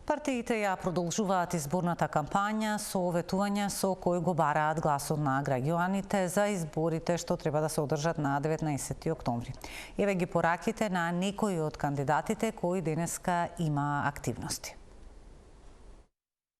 Партиите ја продолжуваат изборната кампања со ветувања со кои го бараат гласот на граѓаните за изборите што треба да се одржат на 19 октомври. Еве ги пораките на некои од кандидатите кои денеска има активности.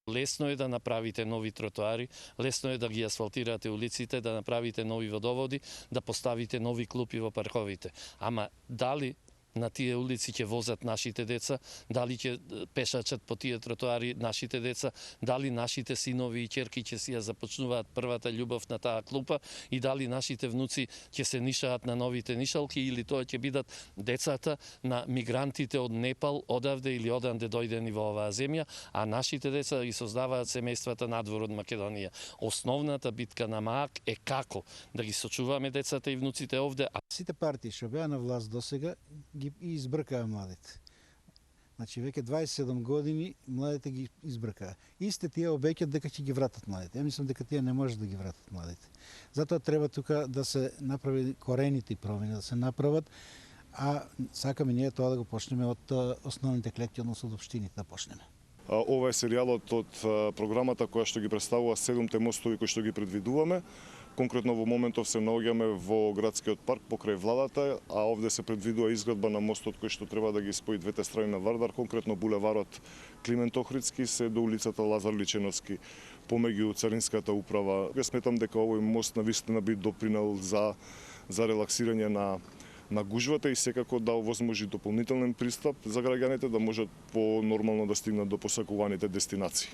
Лесно е да направите нови тротоари, лесно е да ги асфалтирате улиците, да направите нови водоводи, да поставите нови клупи во парковите. Ама дали на тие улици ќе возат нашите деца, дали ќе пешачат по тие тротоари нашите деца, дали нашите синови и ќерки ќе си ја започнуваат првата љубов на таа клупа и дали нашите внуци ќе се нишаат на новите нишалки или тоа ќе бидат децата на мигрантите од Непал, одавде или оданде дојдени во оваа земја, а нашите деца ги создаваат семејствата надвор од Македонија. Основната битка на МААК е како да ги сочуваме децата и внуците овде. Сите партии што беа на власт досега ги избркаа младите. Значи веќе 27 години младите ги избркаа. Исти тие обеќаат дека ќе ги вратат младите. Ја мислам дека тие не може да ги вратат младите. Затоа треба тука да се направи корените промени, да се направат, а сакаме ние тоа да го почнеме од основните клетки, односно од општините да почнеме. Ова е серијалот од програмата која што ги представува 7 мостови кои што ги предвидуваме. Конкретно во моментов се наоѓаме во градскиот парк покрај владата, а овде се предвидува изградба на мостот кој што треба да ги спои двете страни на Вардар, конкретно булеварот Климент Охридски се до улицата Лазар Личеновски, помеѓу Царинската управа. Ја сметам дека овој мост навистина би допринел за релаксирање на гужвата и секако да овозможи дополнителен пристап за граѓаните да можат по-нормално да стигнат до посакуваните дестинации.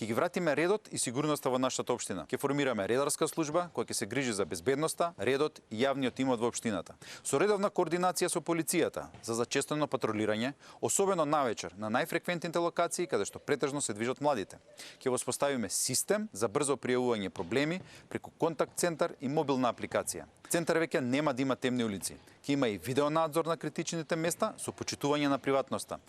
Ќе ги вратиме редот и сигурноста во нашата општина. Ќе формираме редарска служба која ќе се грижи за безбедноста, редот и јавниот имот во општината. Со редовна координација со полицијата за зачестено патролирање, особено навечер на најфреквентните локации каде што претежно се движат младите. Ќе воспоставиме систем за брзо пријавување проблеми преку контакт центар и мобилна апликација. Центар веќе нема да има темни улици. Ќе има и видеонадзор на критичните места со почитување на приватноста.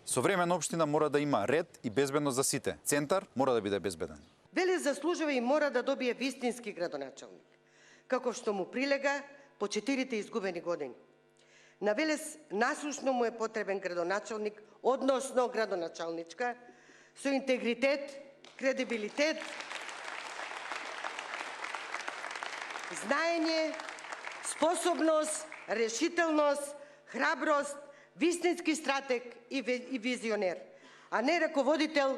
Современа општина мора да има ред и безбедност за сите. Центар мора да биде безбеден. Велес заслужува и мора да добие вистински градоначалник, како што му прилега по 4 изгубени години. На Велес насушно му е потребен градоначалник, односно градоначалничка, со интегритет, кредибилитет, знаење, способност, решителност, храброст, вистински стратег и визионер, а не раководител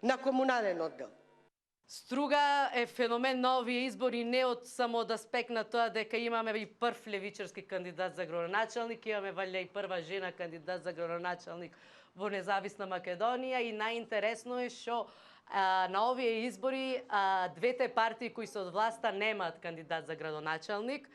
на комунален оддел. Струга е феномен на овие избори не од само од аспект на тоа дека имаме и прв левичарски кандидат за градоначалник, имаме валја и прва жена кандидат за градоначалник во независна Македонија и најинтересно е што на овие избори двете партии кои се од власта немаат кандидат за градоначалник,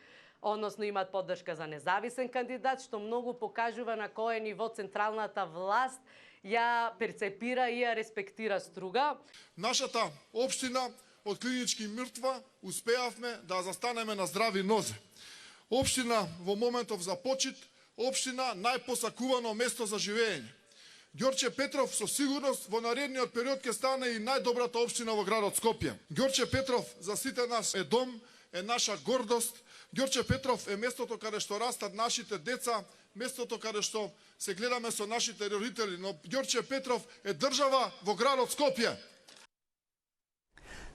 односно имаат поддршка за независен кандидат, што многу покажува на кое ниво централната власт ја перцепира и ја респектира Струга. Нашата општина од клинички мртва успеавме да застанеме на здрави нозе. Општина во моментов за почит, општина најпосакувано место за живење. Ѓорче Петров со сигурност во наредниот период ќе стане и најдобрата општина во градот Скопје. Ѓорче Петров за сите нас е дом, е наша гордост. Ѓорче Петров е местото каде што растат нашите деца, местото каде што се гледаме со нашите родители, но Ѓорче Петров е држава во градот Скопје.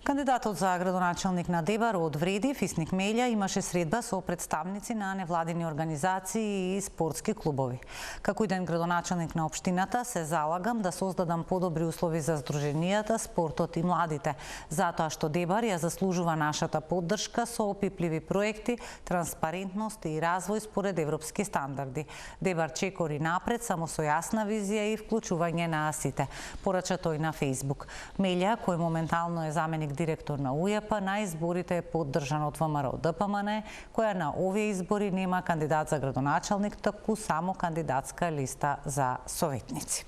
Кандидатот за градоначалник на Дебар од Вреди, Фисник Мелја, имаше средба со представници на невладини организации и спортски клубови. Како иден градоначалник на општината, се залагам да создадам подобри услови за здруженијата, спортот и младите, затоа што Дебар ја заслужува нашата поддршка со опипливи проекти, транспарентност и развој според европски стандарди. Дебар чекори напред само со јасна визија и вклучување на сите, порача тој на Фејсбук. Мелја, кој моментално е заменик директор на УЈП, на изборите е поддржан од ВМРО ДПМН, која на овие избори нема кандидат за градоначалник, таку само кандидатска листа за советници.